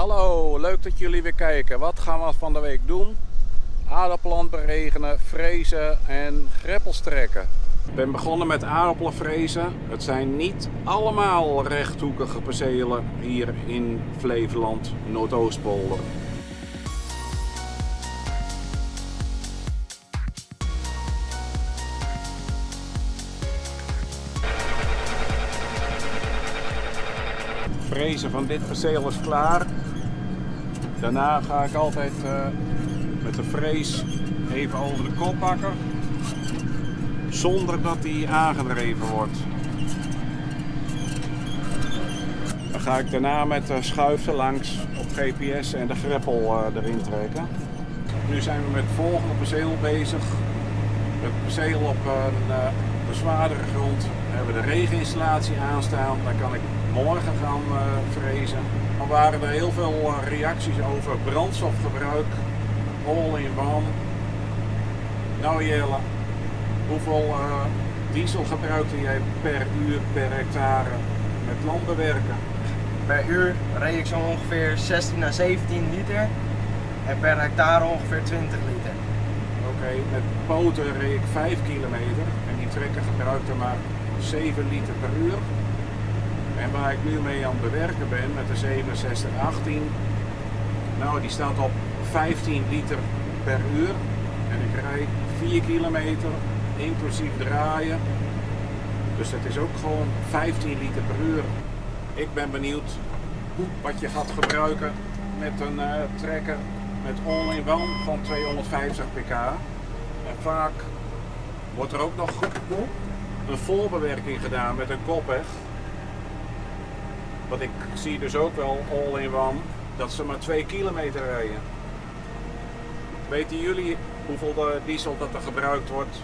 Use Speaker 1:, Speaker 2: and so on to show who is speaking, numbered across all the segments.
Speaker 1: Hallo, leuk dat jullie weer kijken. Wat gaan we van de week doen? Aardappelen beregenen, frezen en greppels trekken. Ik ben begonnen met aardappelen frezen. Het zijn niet allemaal rechthoekige percelen hier in Flevoland, Noordoostpolder. Frezen van dit perceel is klaar. Daarna ga ik altijd met de frees even over de kop pakken, zonder dat die aangedreven wordt. Dan ga ik daarna met de schuif langs op GPS en de greppel erin trekken. Nu zijn we met het volgende perceel bezig. Het perceel op een bezwaardere grond. We hebben de regeninstallatie aanstaan. Daar kan ik morgen gaan frezen. Er waren er heel veel reacties over brandstofgebruik, all-in-one. Nou Jelle, hoeveel diesel gebruikte jij per uur, per hectare met landbewerken?
Speaker 2: Per uur reed ik zo ongeveer 16 à 17 liter en per hectare ongeveer 20 liter.
Speaker 1: Oké, met poten reed ik 5 kilometer en die trekker gebruikte maar 7 liter per uur. En waar ik nu mee aan het bewerken ben met de 6718, nou die staat op 15 liter per uur en ik rijd 4 kilometer inclusief draaien. Dus dat is ook gewoon 15 liter per uur. Ik ben benieuwd wat je gaat gebruiken met een trekker met all-in-one van 250 pk. En vaak wordt er ook nog een voorbewerking gedaan met een koppig. Want ik zie dus ook wel all-in-one dat ze maar 2 kilometer rijden. Weten jullie hoeveel diesel dat er gebruikt wordt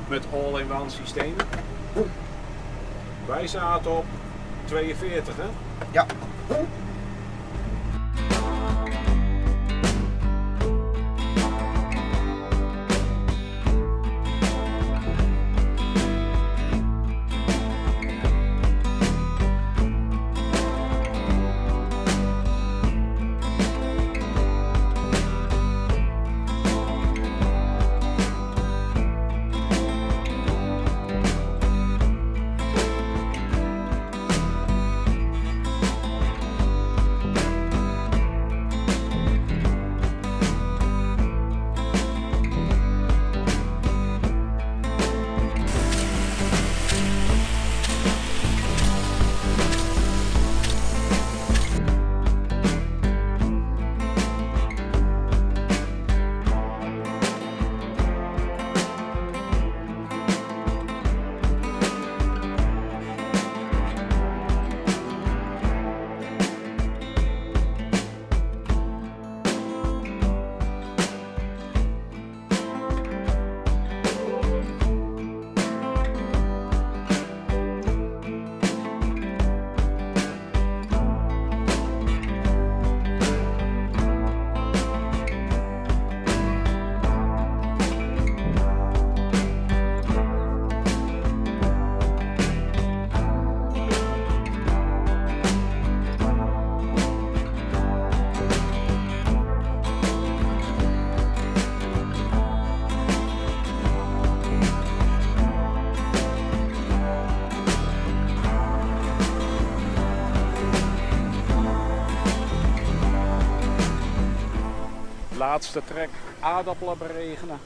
Speaker 1: met all-in-one systemen? Wij zaten op 42, hè?
Speaker 2: Ja.
Speaker 1: Laatste trek aardappelen beregenen.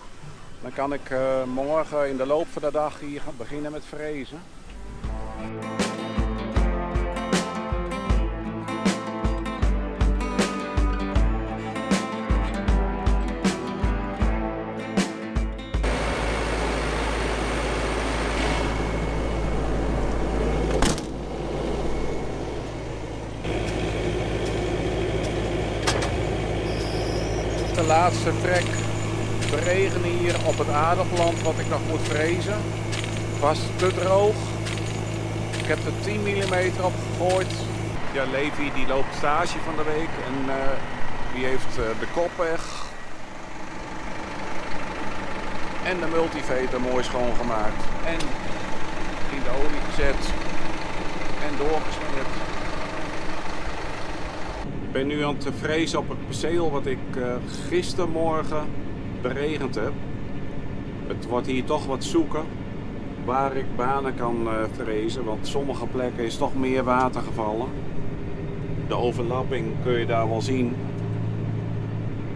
Speaker 1: Dan kan ik morgen in de loop van de dag hier gaan beginnen met frezen. De laatste trek beregenen hier op het aardappelland wat ik nog moet frezen. Het was te droog. Ik heb er 10 mm op gegooid. Ja, Levi die loopt stage van de week en die heeft de koppig en de multiveter mooi schoongemaakt. En in de olie gezet en doorgesmeerd. ben nu aan het frezen op het perceel wat ik gistermorgen beregend heb. Het wordt hier toch wat zoeken waar ik banen kan frezen, want sommige plekken is toch meer water gevallen. De overlapping kun je daar wel zien.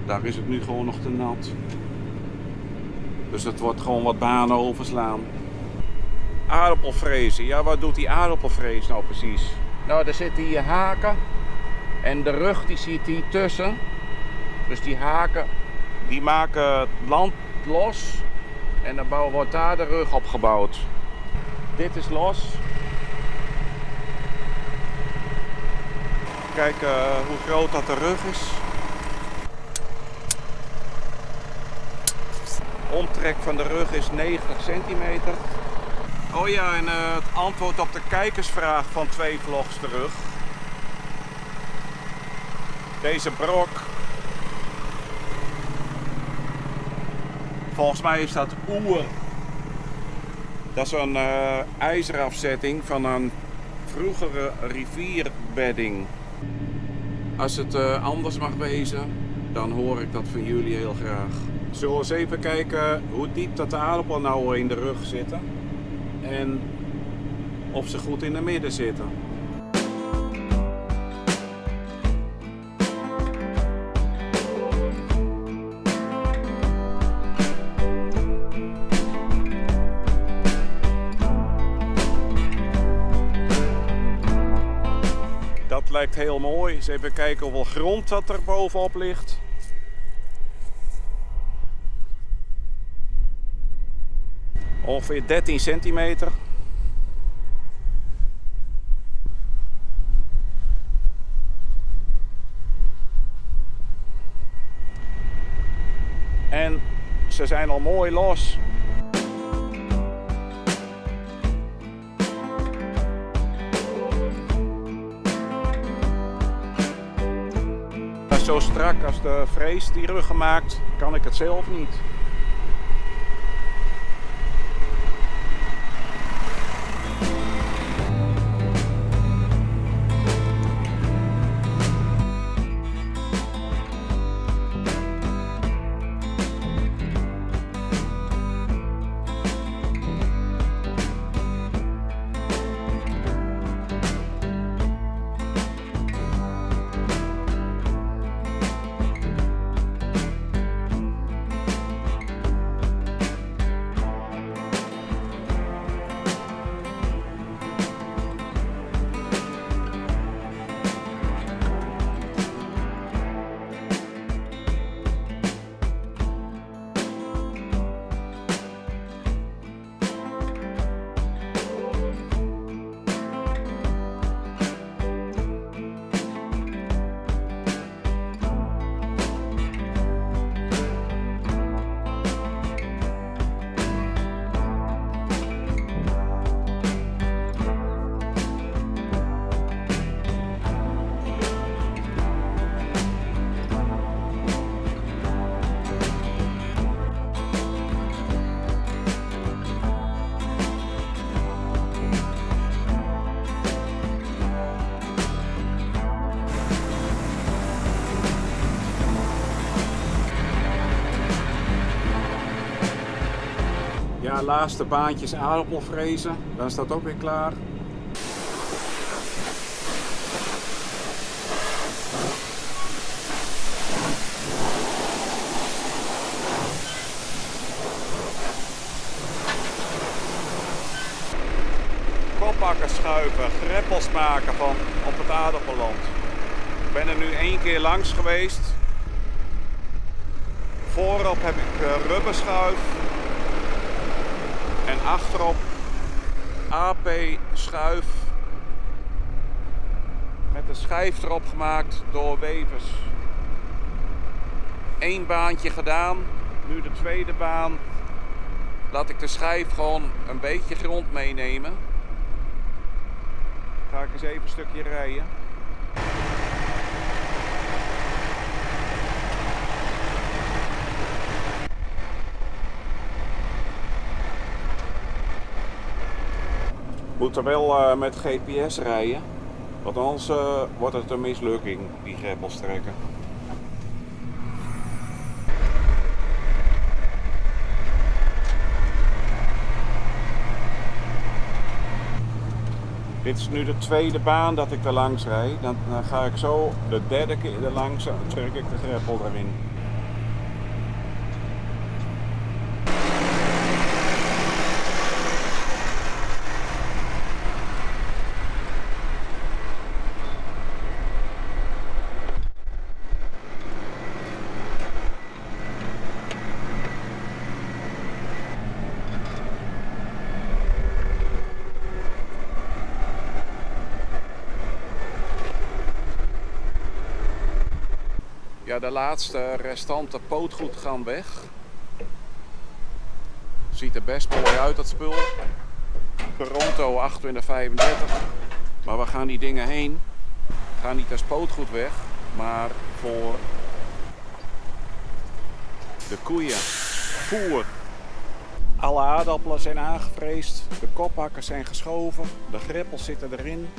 Speaker 1: Daar is het nu gewoon nog te nat. Dus het wordt gewoon wat banen overslaan. Aardappelfrezen. Ja, wat doet die aardappelfrees nou precies? Nou, er zitten hier haken. En de rug die zit hier tussen. Dus die haken die maken het land los. En dan wordt daar de rug op gebouwd. Dit is los. Kijk hoe groot dat de rug is. Omtrek van de rug is 90 centimeter. Oh ja, en het antwoord op de kijkersvraag van 2 vlogs terug. Deze brok. Volgens mij is dat oer. Dat is een ijzerafzetting van een vroegere rivierbedding. Als het anders mag wezen, dan hoor ik dat van jullie heel graag. Zullen we eens even kijken hoe diep dat de aardappel nou in de rug zitten. En of ze goed in het midden zitten. Dat lijkt heel mooi. Eens even kijken hoeveel grond dat er bovenop ligt. Ongeveer 13 centimeter. En ze zijn al mooi los. Zo strak als de frees die ruggen maakt, kan ik het zelf niet. Ja, laatste baantjes aardappelfrezen, dan staat ook weer klaar. Koppakken schuiven, greppels maken van op het aardappelland. Ik ben er nu 1 keer langs geweest. Voorop heb ik rubberschuif. En achterop AP schuif met een schijf erop gemaakt door wevers. 1 baantje gedaan, nu de tweede baan. Laat ik de schijf gewoon een beetje grond meenemen. Ga ik eens even een stukje rijden. Moet er wel met GPS rijden, Want anders wordt het een mislukking, die greppels trekken. Dit is nu de tweede baan dat ik er langs rijd. Dan ga ik zo de derde keer er langs en trek ik de greppel erin. Ja, de laatste restante pootgoed gaan weg. Ziet er best mooi uit, dat spul. Toronto 2835. Maar we gaan die dingen heen. Gaan niet als pootgoed weg, maar voor de koeien. Voer. Alle aardappelen zijn aangevreesd. De kophakkers zijn geschoven. De greppels zitten erin.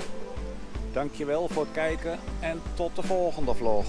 Speaker 1: Dankjewel voor het kijken en tot de volgende vlog.